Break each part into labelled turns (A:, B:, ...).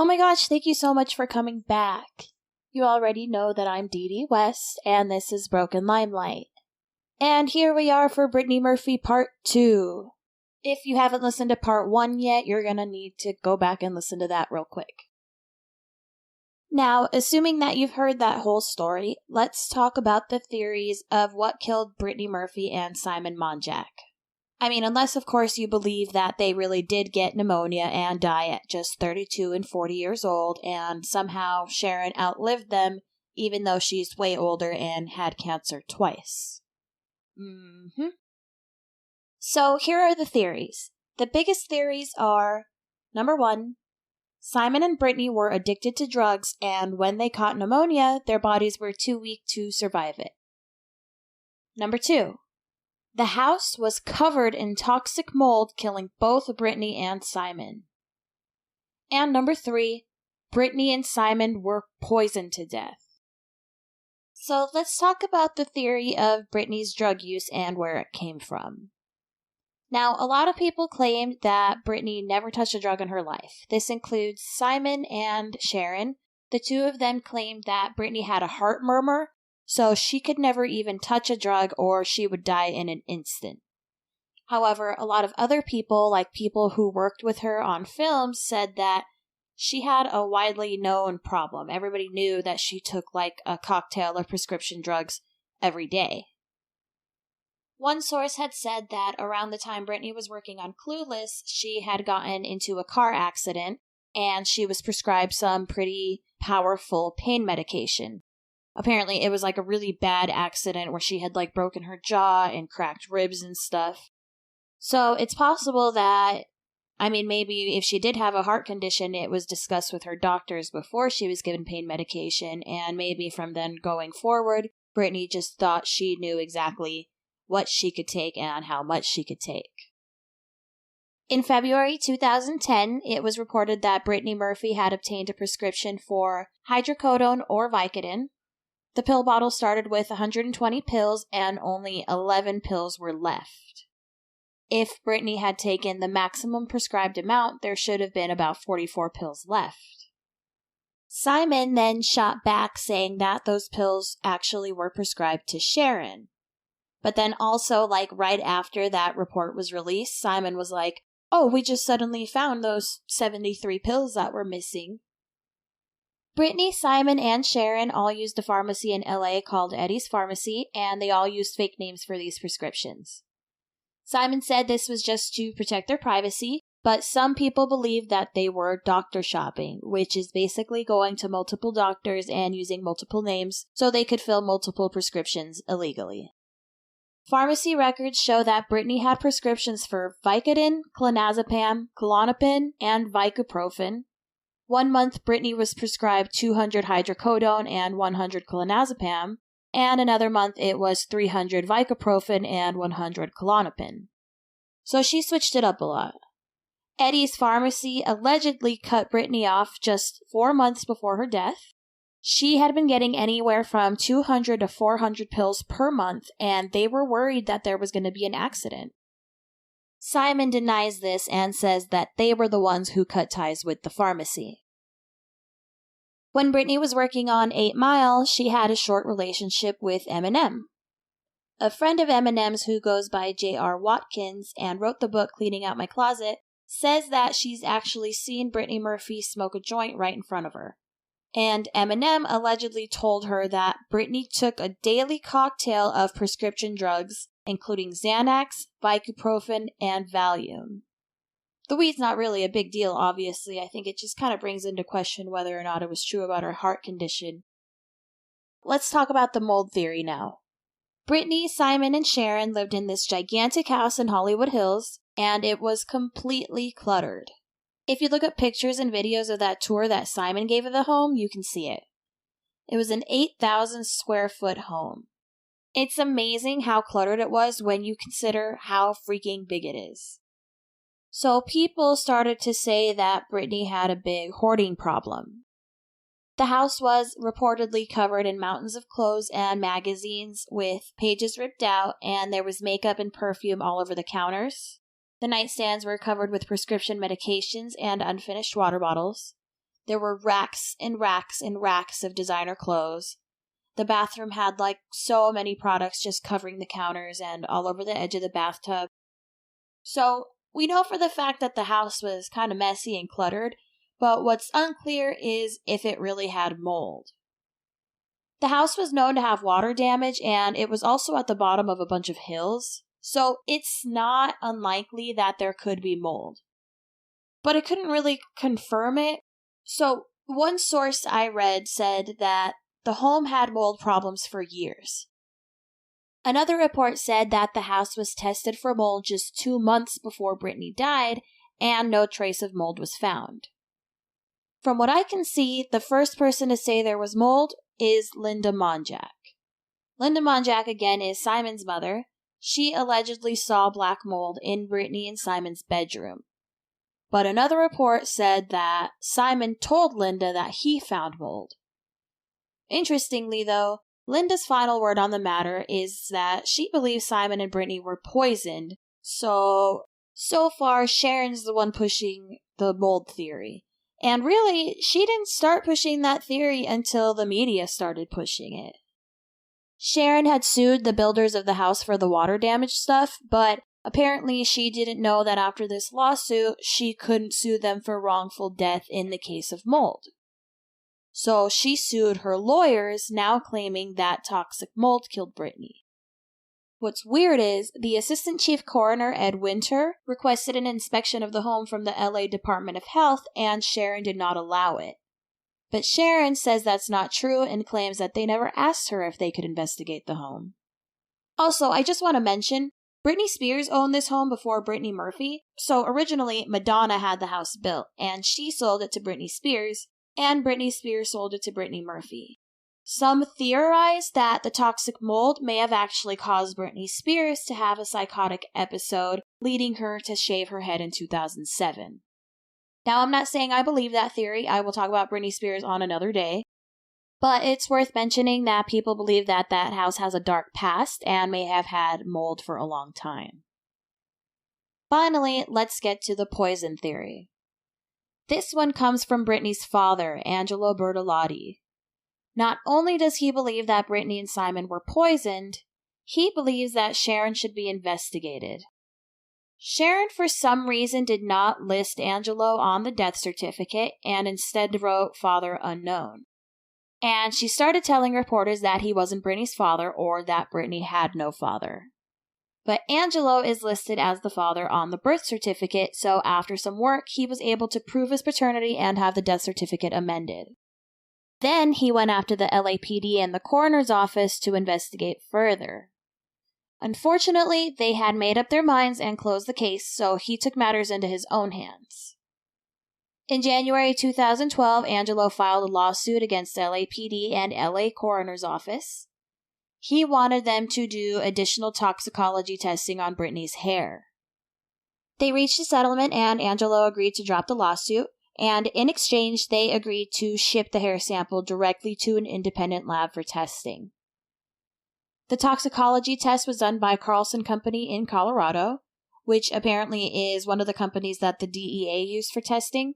A: Oh my gosh, thank you so much for coming back. You already know that I'm Dee Dee West, and this is Broken Limelight. And here we are for Brittany Murphy Part 2. If you haven't listened to Part 1 yet, you're gonna need to go back and listen to that real quick. Now, assuming that you've heard that whole story, let's talk about the theories of what killed Brittany Murphy and Simon Monjack. I mean, unless, of course, you believe that they really did get pneumonia and die at just 32 and 40 years old, and somehow Sharon outlived them, even though she's way older and had cancer twice. So here are the theories. The biggest theories are, number 1, Simon and Brittany were addicted to drugs, and when they caught pneumonia, their bodies were too weak to survive it. Number 2, the house was covered in toxic mold, killing both Brittany and Simon. And number 3, Brittany and Simon were poisoned to death. So let's talk about the theory of Brittany's drug use and where it came from. Now, a lot of people claim that Brittany never touched a drug in her life. This includes Simon and Sharon. The two of them claimed that Brittany had a heart murmur, so she could never even touch a drug or she would die in an instant. However, a lot of other people, like people who worked with her on films, said that she had a widely known problem. Everybody knew that she took like a cocktail of prescription drugs every day. One source had said that around the time Brittany was working on Clueless, she had gotten into a car accident and she was prescribed some pretty powerful pain medication. Apparently, it was like a really bad accident where she had like broken her jaw and cracked ribs and stuff. So it's possible that, maybe if she did have a heart condition, it was discussed with her doctors before she was given pain medication, and maybe from then going forward, Brittany just thought she knew exactly what she could take and how much she could take. In February 2010, it was reported that Brittany Murphy had obtained a prescription for hydrocodone or Vicodin. The pill bottle started with 120 pills and only 11 pills were left. If Brittany had taken the maximum prescribed amount, there should have been about 44 pills left. Simon then shot back saying that those pills actually were prescribed to Sharon. But then also, right after that report was released, Simon was like, "Oh, we just suddenly found those 73 pills that were missing." Brittany, Simon, and Sharon all used a pharmacy in LA called Eddie's Pharmacy, and they all used fake names for these prescriptions. Simon said this was just to protect their privacy, but some people believe that they were doctor shopping, which is basically going to multiple doctors and using multiple names so they could fill multiple prescriptions illegally. Pharmacy records show that Brittany had prescriptions for Vicodin, clonazepam, Klonopin, and Vicoprofen. 1 month, Brittany was prescribed 200 hydrocodone and 100 clonazepam, and another month it was 300 Vicoprofen and 100 Klonopin. So she switched it up a lot. Eddie's Pharmacy allegedly cut Brittany off just 4 months before her death. She had been getting anywhere from 200 to 400 pills per month, and they were worried that there was going to be an accident. Simon denies this and says that they were the ones who cut ties with the pharmacy. When Brittany was working on 8 Mile, she had a short relationship with Eminem. A friend of Eminem's who goes by J.R. Watkins and wrote the book Cleaning Out My Closet says that she's actually seen Brittany Murphy smoke a joint right in front of her. And Eminem allegedly told her that Brittany took a daily cocktail of prescription drugs, including Xanax, Vicoprofen, and Valium. The weed's not really a big deal, obviously. I think it just kind of brings into question whether or not it was true about her heart condition. Let's talk about the mold theory now. Brittany, Simon, and Sharon lived in this gigantic house in Hollywood Hills, and it was completely cluttered. If you look at pictures and videos of that tour that Simon gave of the home, you can see it. It was an 8,000 square foot home. It's amazing how cluttered it was when you consider how freaking big it is. So people started to say that Brittany had a big hoarding problem. The house was reportedly covered in mountains of clothes and magazines with pages ripped out, and there was makeup and perfume all over the counters. The nightstands were covered with prescription medications and unfinished water bottles. There were racks and racks and racks of designer clothes. The bathroom had so many products just covering the counters and all over the edge of the bathtub. So we know for the fact that the house was kind of messy and cluttered, but what's unclear is if it really had mold. The house was known to have water damage, and it was also at the bottom of a bunch of hills, so it's not unlikely that there could be mold. But I couldn't really confirm it. So one source I read said that the home had mold problems for years. Another report said that the house was tested for mold just 2 months before Brittany died, and no trace of mold was found. From what I can see, the first person to say there was mold is Linda Monjack. Linda Monjack, again, is Simon's mother. She allegedly saw black mold in Brittany and Simon's bedroom. But another report said that Simon told Linda that he found mold. Interestingly, though, Linda's final word on the matter is that she believes Simon and Brittany were poisoned, so far Sharon's the one pushing the mold theory. And really, she didn't start pushing that theory until the media started pushing it. Sharon had sued the builders of the house for the water damage stuff, but apparently she didn't know that after this lawsuit, she couldn't sue them for wrongful death in the case of mold. So she sued her lawyers, now claiming that toxic mold killed Brittany. What's weird is, the Assistant Chief Coroner, Ed Winter, requested an inspection of the home from the LA Department of Health, and Sharon did not allow it. But Sharon says that's not true and claims that they never asked her if they could investigate the home. Also, I just want to mention, Britney Spears owned this home before Brittany Murphy, so originally Madonna had the house built, and she sold it to Britney Spears, and Britney Spears sold it to Brittany Murphy. Some theorize that the toxic mold may have actually caused Britney Spears to have a psychotic episode, leading her to shave her head in 2007. Now, I'm not saying I believe that theory. I will talk about Britney Spears on another day. But it's worth mentioning that people believe that that house has a dark past and may have had mold for a long time. Finally, let's get to the poison theory. This one comes from Brittany's father, Angelo Bertolotti. Not only does he believe that Brittany and Simon were poisoned, he believes that Sharon should be investigated. Sharon, for some reason, did not list Angelo on the death certificate and instead wrote Father Unknown. And she started telling reporters that he wasn't Brittany's father or that Brittany had no father. But Angelo is listed as the father on the birth certificate, so after some work, he was able to prove his paternity and have the death certificate amended. Then he went after the LAPD and the coroner's office to investigate further. Unfortunately, they had made up their minds and closed the case, so he took matters into his own hands. In January 2012, Angelo filed a lawsuit against LAPD and LA Coroner's Office. He wanted them to do additional toxicology testing on Brittany's hair. They reached a settlement and Angelo agreed to drop the lawsuit, and in exchange, they agreed to ship the hair sample directly to an independent lab for testing. The toxicology test was done by Carlson Company in Colorado, which apparently is one of the companies that the DEA used for testing,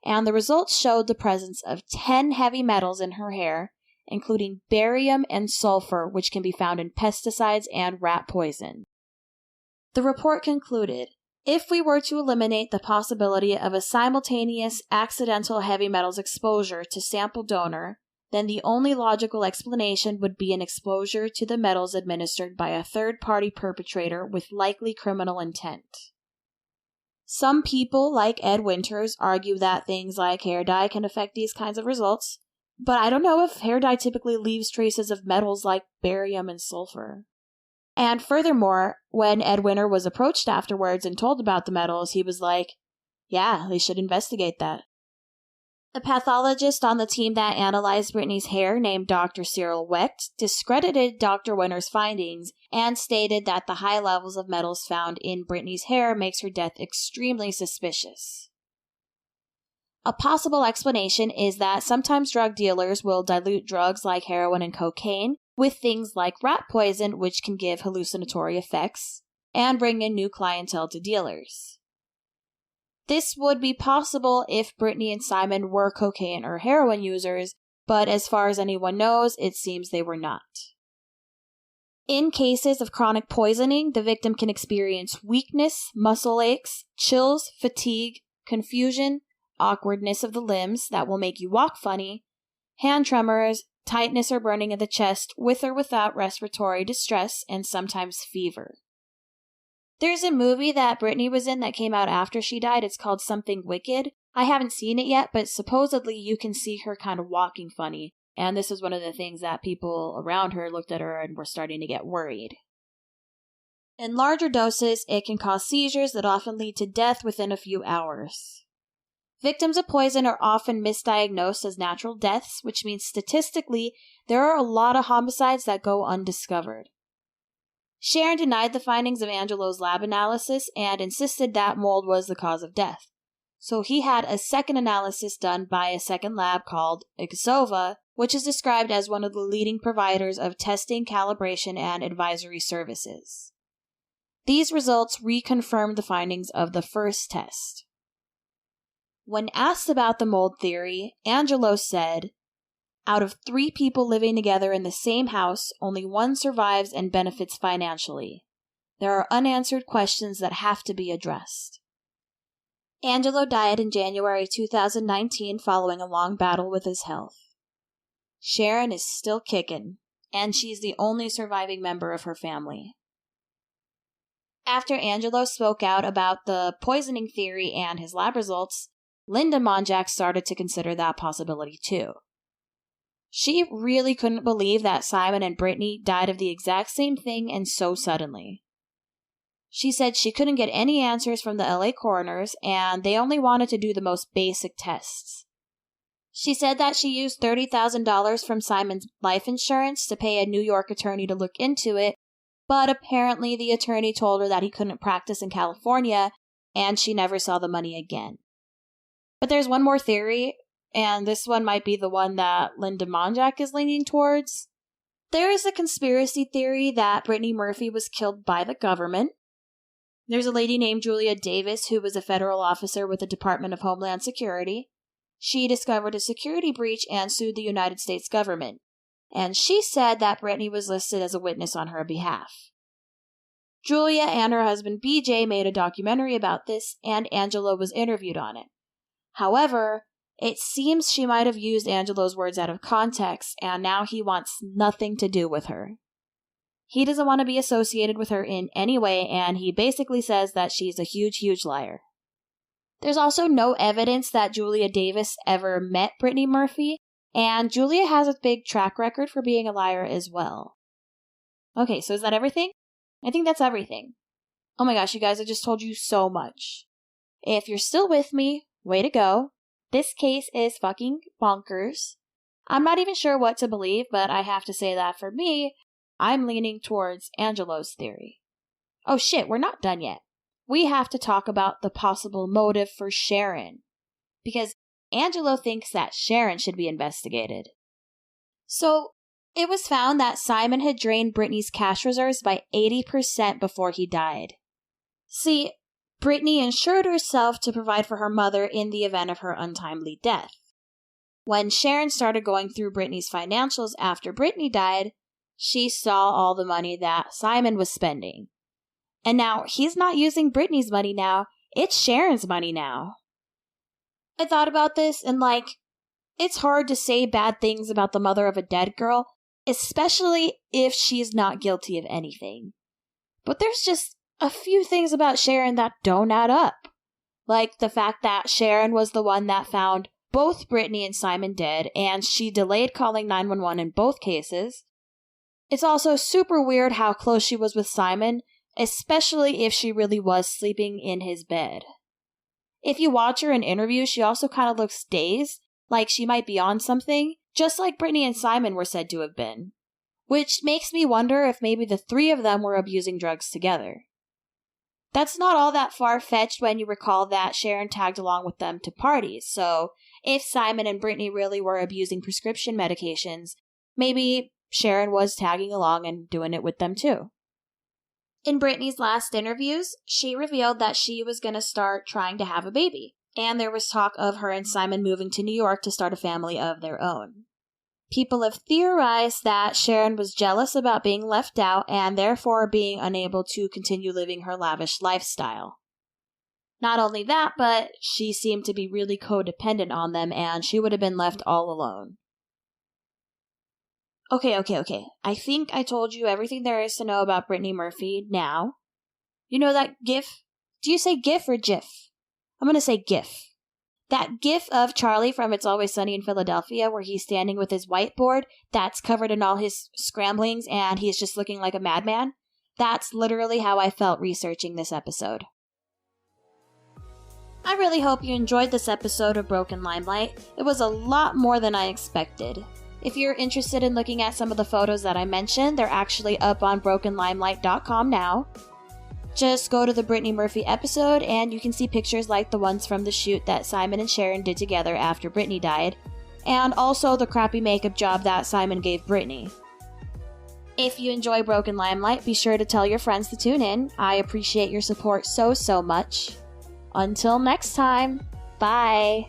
A: and the results showed the presence of 10 heavy metals in her hair, including barium and sulfur, which can be found in pesticides and rat poison. The report concluded, if we were to eliminate the possibility of a simultaneous accidental heavy metals exposure to sample donor, then the only logical explanation would be an exposure to the metals administered by a third-party perpetrator with likely criminal intent. Some people, like Ed Winters, argue that things like hair dye can affect these kinds of results, but I don't know if hair dye typically leaves traces of metals like barium and sulfur. And furthermore, when Ed Winter was approached afterwards and told about the metals, he was like, yeah, they should investigate that. A pathologist on the team that analyzed Brittany's hair, named Dr. Cyril Wecht, discredited Dr. Winter's findings and stated that the high levels of metals found in Brittany's hair makes her death extremely suspicious. A possible explanation is that sometimes drug dealers will dilute drugs like heroin and cocaine with things like rat poison, which can give hallucinatory effects, and bring in new clientele to dealers. This would be possible if Brittany and Simon were cocaine or heroin users, but as far as anyone knows, it seems they were not. In cases of chronic poisoning, the victim can experience weakness, muscle aches, chills, fatigue, confusion, awkwardness of the limbs that will make you walk funny, hand tremors, tightness or burning of the chest with or without respiratory distress, and sometimes fever. There's a movie that Brittany was in that came out after she died. It's called Something Wicked. I haven't seen it yet, but supposedly you can see her kind of walking funny. And this is one of the things that people around her looked at her and were starting to get worried. In larger doses, it can cause seizures that often lead to death within a few hours. Victims of poison are often misdiagnosed as natural deaths, which means statistically, there are a lot of homicides that go undiscovered. Sharon denied the findings of Angelo's lab analysis and insisted that mold was the cause of death. So he had a second analysis done by a second lab called Exova, which is described as one of the leading providers of testing, calibration, and advisory services. These results reconfirmed the findings of the first test. When asked about the mold theory, Angelo said, "Out of 3 people living together in the same house, only one survives and benefits financially. There are unanswered questions that have to be addressed." Angelo died in January 2019 following a long battle with his health. Sharon is still kicking, and she's the only surviving member of her family. After Angelo spoke out about the poisoning theory and his lab results, Linda Monjack started to consider that possibility too. She really couldn't believe that Simon and Brittany died of the exact same thing and so suddenly. She said she couldn't get any answers from the LA coroners, and they only wanted to do the most basic tests. She said that she used $30,000 from Simon's life insurance to pay a New York attorney to look into it, but apparently the attorney told her that he couldn't practice in California, and she never saw the money again. But there's one more theory, and this one might be the one that Linda Monjack is leaning towards. There is a conspiracy theory that Brittany Murphy was killed by the government. There's a lady named Julia Davis who was a federal officer with the Department of Homeland Security. She discovered a security breach and sued the United States government. And she said that Brittany was listed as a witness on her behalf. Julia and her husband BJ made a documentary about this, and Angelo was interviewed on it. However, it seems she might have used Angelo's words out of context, and now he wants nothing to do with her. He doesn't want to be associated with her in any way, and he basically says that she's a huge, huge liar. There's also no evidence that Julia Davis ever met Brittany Murphy, and Julia has a big track record for being a liar as well. Okay, so is that everything? I think that's everything. Oh my gosh, you guys, I just told you so much. If you're still with me, way to go. This case is fucking bonkers. I'm not even sure what to believe, but I have to say that for me, I'm leaning towards Angelo's theory. Oh shit, we're not done yet. We have to talk about the possible motive for Sharon. Because Angelo thinks that Sharon should be investigated. So, it was found that Simon had drained Brittany's cash reserves by 80% before he died. See, Brittany insured herself to provide for her mother in the event of her untimely death. When Sharon started going through Brittany's financials after Brittany died, she saw all the money that Simon was spending. And now he's not using Brittany's money now, it's Sharon's money now. I thought about this and it's hard to say bad things about the mother of a dead girl, especially if she's not guilty of anything. But there's just a few things about Sharon that don't add up. Like the fact that Sharon was the one that found both Brittany and Simon dead, and she delayed calling 911 in both cases. It's also super weird how close she was with Simon, especially if she really was sleeping in his bed. If you watch her in interviews, she also kind of looks dazed, like she might be on something, just like Brittany and Simon were said to have been. Which makes me wonder if maybe the 3 of them were abusing drugs together. That's not all that far-fetched when you recall that Sharon tagged along with them to parties, so if Simon and Brittany really were abusing prescription medications, maybe Sharon was tagging along and doing it with them too. In Brittany's last interviews, she revealed that she was going to start trying to have a baby, and there was talk of her and Simon moving to New York to start a family of their own. People have theorized that Sharon was jealous about being left out and therefore being unable to continue living her lavish lifestyle. Not only that, but she seemed to be really codependent on them and she would have been left all alone. Okay. I think I told you everything there is to know about Brittany Murphy now. You know that gif? Do you say gif or gif? I'm going to say gif. That gif of Charlie from It's Always Sunny in Philadelphia where he's standing with his whiteboard that's covered in all his scramblings and he's just looking like a madman. That's literally how I felt researching this episode. I really hope you enjoyed this episode of Broken Limelight. It was a lot more than I expected. If you're interested in looking at some of the photos that I mentioned, they're actually up on brokenlimelight.com now. Just go to the Brittany Murphy episode and you can see pictures like the ones from the shoot that Simon and Sharon did together after Brittany died, and also the crappy makeup job that Simon gave Brittany. If you enjoy Broken Limelight, be sure to tell your friends to tune in. I appreciate your support so much. Until next time, bye!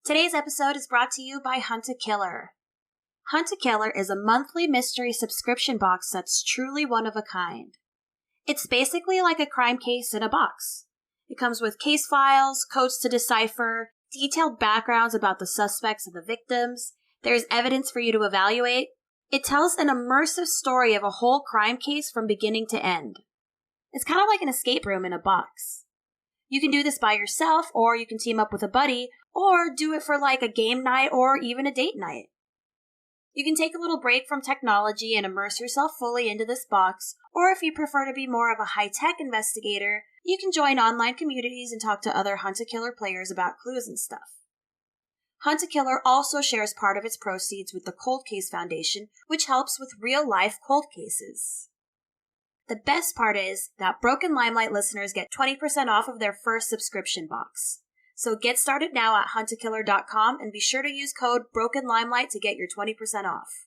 A: Today's episode is brought to you by Hunt a Killer. Hunt a Killer is a monthly mystery subscription box that's truly one of a kind. It's basically like a crime case in a box. It comes with case files, codes to decipher, detailed backgrounds about the suspects and the victims. There's evidence for you to evaluate. It tells an immersive story of a whole crime case from beginning to end. It's kind of like an escape room in a box. You can do this by yourself, or you can team up with a buddy, or do it for like a game night or even a date night. You can take a little break from technology and immerse yourself fully into this box, or if you prefer to be more of a high-tech investigator, you can join online communities and talk to other Hunt a Killer players about clues and stuff. Hunt a Killer also shares part of its proceeds with the Cold Case Foundation, which helps with real-life cold cases. The best part is that Broken Limelight listeners get 20% off of their first subscription box. So get started now at huntakiller.com and be sure to use code BrokenLimelight to get your 20% off.